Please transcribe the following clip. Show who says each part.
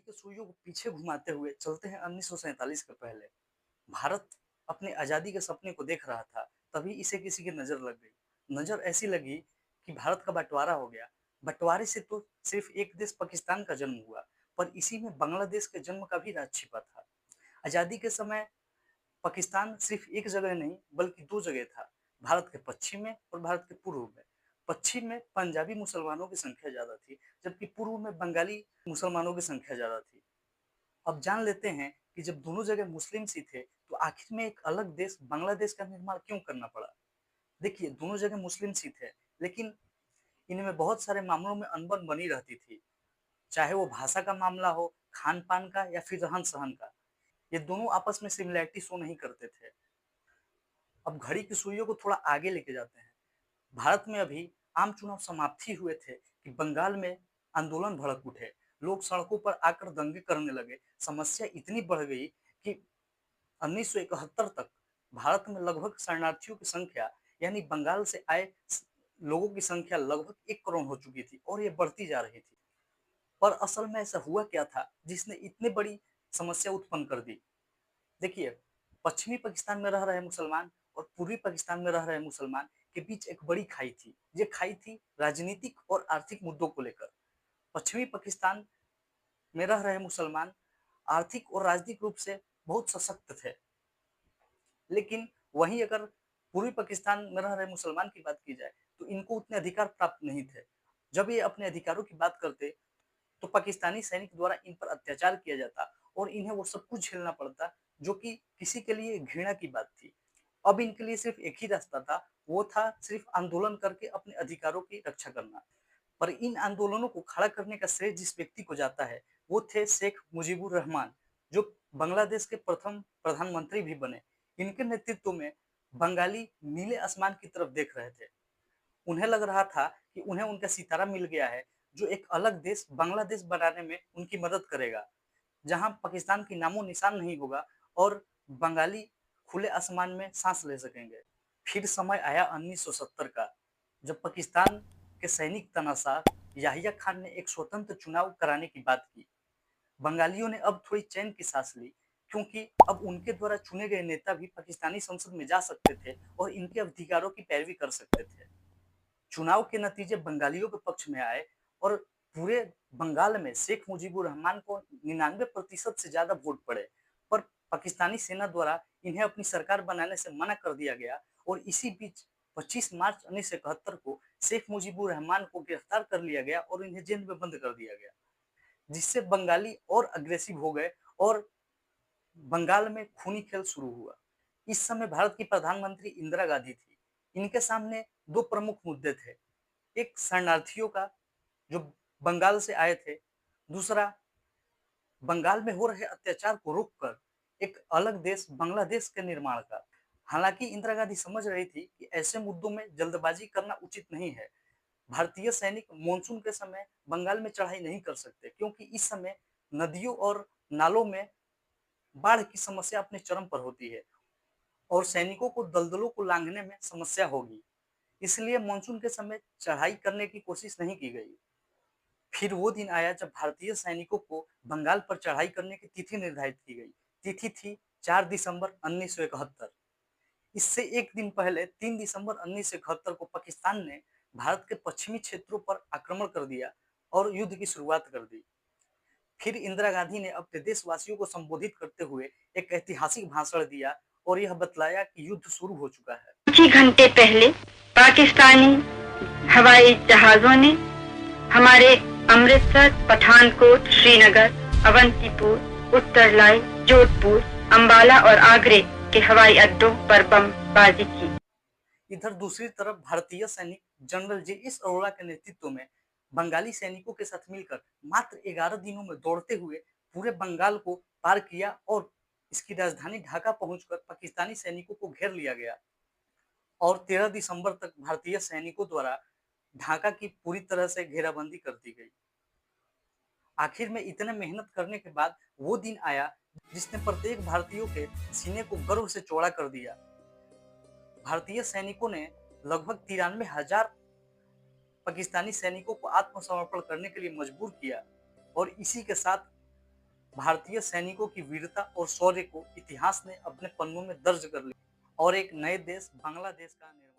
Speaker 1: के सुइयों को पीछे घुमाते हुए चलते हैं 1947 के पहले। भारत अपने आज़ादी के सपने को देख रहा था, तभी इसे किसी की नज़र लग गई। नज़र ऐसी लगी कि भारत का बँटवारा हो गया। बँटवारे से तो सिर्फ़ एक देश पाकिस्तान का जन्म हुआ, पर इसी में बांग्लादेश के जन्म का भी राज छिपा था। आज़ादी के समय पाकिस्तान सिर्फ एक जगह नहीं बल्कि 2 जगह था, भारत के पश्चिम में और भारत के पूर्व में। पश्चिम में पंजाबी मुसलमानों की संख्या ज़्यादा थी, जबकि पूर्व में बंगाली मुसलमानों की संख्या ज़्यादा थी। अब जान लेते हैं कि जब दोनों जगह मुस्लिम्स ही थे, तो आखिर में एक अलग देश बांग्लादेश का निर्माण क्यों करना पड़ा? देखिए, दोनों जगह मुस्लिम्स ही थे, लेकिन इनमें बहुत सारे मामलों में अनबन बनी रहती थी, चाहे वो भाषा का मामला हो, खान-पान का या फिर रहन-सहन का। ये दोनों आपस में सिमिलैरिटी शो नहीं करते थे। अब घड़ी की सुइयों को थोड़ा आगे लेके जाते हैं। भारत में अभी आम चुनाव समाप्त ही हुए थे कि बंगाल में आंदोलन भड़क उठे। लोग सड़कों पर आकर दंगे करने लगे। समस्या इतनी बढ़ गई कि 1971 तक भारत में लगभग शरणार्थियों की संख्या यानी बंगाल से आए लोगों की संख्या लगभग 1 करोड़ हो चुकी थी और ये बढ़ती जा रही थी। पर असल में ऐसा हुआ क्या था जिसने इतनी बड़ी समस्या उत्पन्न कर दी? देखिए, पश्चिमी पाकिस्तान में रह रहे मुसलमान और पूर्वी पाकिस्तान में रह रहे मुसलमान के बीच एक बड़ी खाई थी। ये खाई थी राजनीतिक और आर्थिक मुद्दों को लेकर। पश्चिमी पाकिस्तान में रह रहे मुसलमान आर्थिक और राजनीतिक रूप से बहुत सशक्त थे, लेकिन वहीं अगर पूर्वी पाकिस्तान में रह रहे मुसलमान की बात की जाए, तो इनको उतने अधिकार प्राप्त नहीं थे। जब ये अपने अधिकारों की बात करते, तो पाकिस्तानी सैनिक द्वारा इन पर अत्याचार किया जाता और इन्हें वो सब कुछ झेलना पड़ता, जो कि किसी के लिए घृणा की बात थी। अब इनके लिए सिर्फ एक ही रास्ता था, वो था सिर्फ आंदोलन करके अपने अधिकारों की रक्षा करना। पर इन आंदोलनों को खड़ा करने का श्रेय जिस व्यक्ति को जाता है, वो थे शेख मुजीबुर रहमान, जो बांग्लादेश के प्रथम प्रधानमंत्री भी बने। इनके नेतृत्व में बंगाली नीले आसमान की तरफ देख रहे थे। उन्हें लग रहा था कि उन्हें उनका सितारा मिल गया है, जो एक अलग देश बांग्लादेश बनाने में उनकी मदद करेगा, जहां पाकिस्तान की नामो निशान नहीं होगा और बंगाली खुले आसमान में सांस ले सकेंगे। फिर समय आया 1970 का, जब पाकिस्तान के सैनिक तनाशाह याहिया खान ने एक स्वतंत्र चुनाव कराने की बात की। बंगालियों ने अब थोड़ी चैन की सांस ली, क्योंकि अब उनके द्वारा चुने गए नेता भी पाकिस्तानी संसद में जा सकते थे और इनके अधिकारों की पैरवी कर सकते थे। चुनाव के नतीजे बंगालियों के पक्ष में आए और पूरे बंगाल में शेख मुजीबुर रहमान को 99% से ज्यादा वोट पड़े, पर पाकिस्तानी सेना द्वारा इन्हें अपनी सरकार बनाने से मना कर दिया गया और इसी बीच 25 मार्च 1971 को शेख मुजीबुर रहमान को गिरफ्तार कर लिया गया और इन्हें जेल में बंद कर दिया गया, जिससे बंगाली और अग्रेसिव हो गए और बंगाल में खूनी खेल शुरू हुआ। इस समय भारत की प्रधानमंत्री इंदिरा गांधी थी। इनके सामने दो प्रमुख मुद्दे थे, एक शरणार्थियों का जो बंगाल से आए थे, दूसरा बंगाल में हो रहे अत्याचार को रोककर एक अलग देश बांग्लादेश के निर्माण का। हालांकि इंदिरा गांधी समझ रही थी कि ऐसे मुद्दों में जल्दबाजी करना उचित नहीं है। भारतीय सैनिक मानसून के समय बंगाल में चढ़ाई नहीं कर सकते, क्योंकि इस समय नदियों और नालों में बाढ़ की समस्या अपने चरम पर होती है और सैनिकों को दलदलों को लांघने में समस्या होगी। इसलिए मानसून के समय चढ़ाई करने की कोशिश नहीं की गई। फिर वो दिन आया जब भारतीय सैनिकों को बंगाल पर चढ़ाई करने की तिथि निर्धारित की गई। तिथि थी 4 दिसंबर 1971। इससे एक दिन पहले 3 दिसंबर 1971 को पाकिस्तान ने भारत के पश्चिमी क्षेत्रों पर आक्रमण कर दिया और युद्ध की शुरुआत कर दी। फिर इंदिरा गांधी ने अपने देशवासियों को संबोधित करते हुए एक ऐतिहासिक भाषण दिया और यह बतलाया कि युद्ध शुरू हो चुका है।
Speaker 2: कुछ ही घंटे पहले पाकिस्तानी हवाई जहाजों ने हमारे अमृतसर, पठानकोट, श्रीनगर, अवंतीपुर, उत्तरलाई, जोधपुर, अंबाला और आगरे के हवाई अड्डों पर बमबारी की।
Speaker 1: इधर दूसरी तरफ भारतीय सैनिक जनरल जे.एस. अरोड़ा के नेतृत्व में बंगाली सैनिकों के साथ मिलकर मात्र 11 दिनों में दौड़ते हुए पूरे बंगाल को पार किया और इसकी राजधानी ढाका पहुंचकर पाकिस्तानी सैनिकों को घेर लिया गया और 13 दिसंबर तक भारतीय सैनिकों द्वारा ढाका की पूरी तरह से घेराबंदी कर दी गई। आखिर में इतने मेहनत करने के बाद वो दिन आया जिसने प्रत्येक भारतीयों के सीने को गर्व से चौड़ा कर दिया। भारतीय सैनिकों ने लगभग 93,000 पाकिस्तानी सैनिकों को आत्मसमर्पण करने के लिए मजबूर किया और इसी के साथ भारतीय सैनिकों की वीरता और शौर्य को इतिहास ने अपने पन्नों में दर्ज कर लिया और एक नए देश बांग्लादेश का निर्माण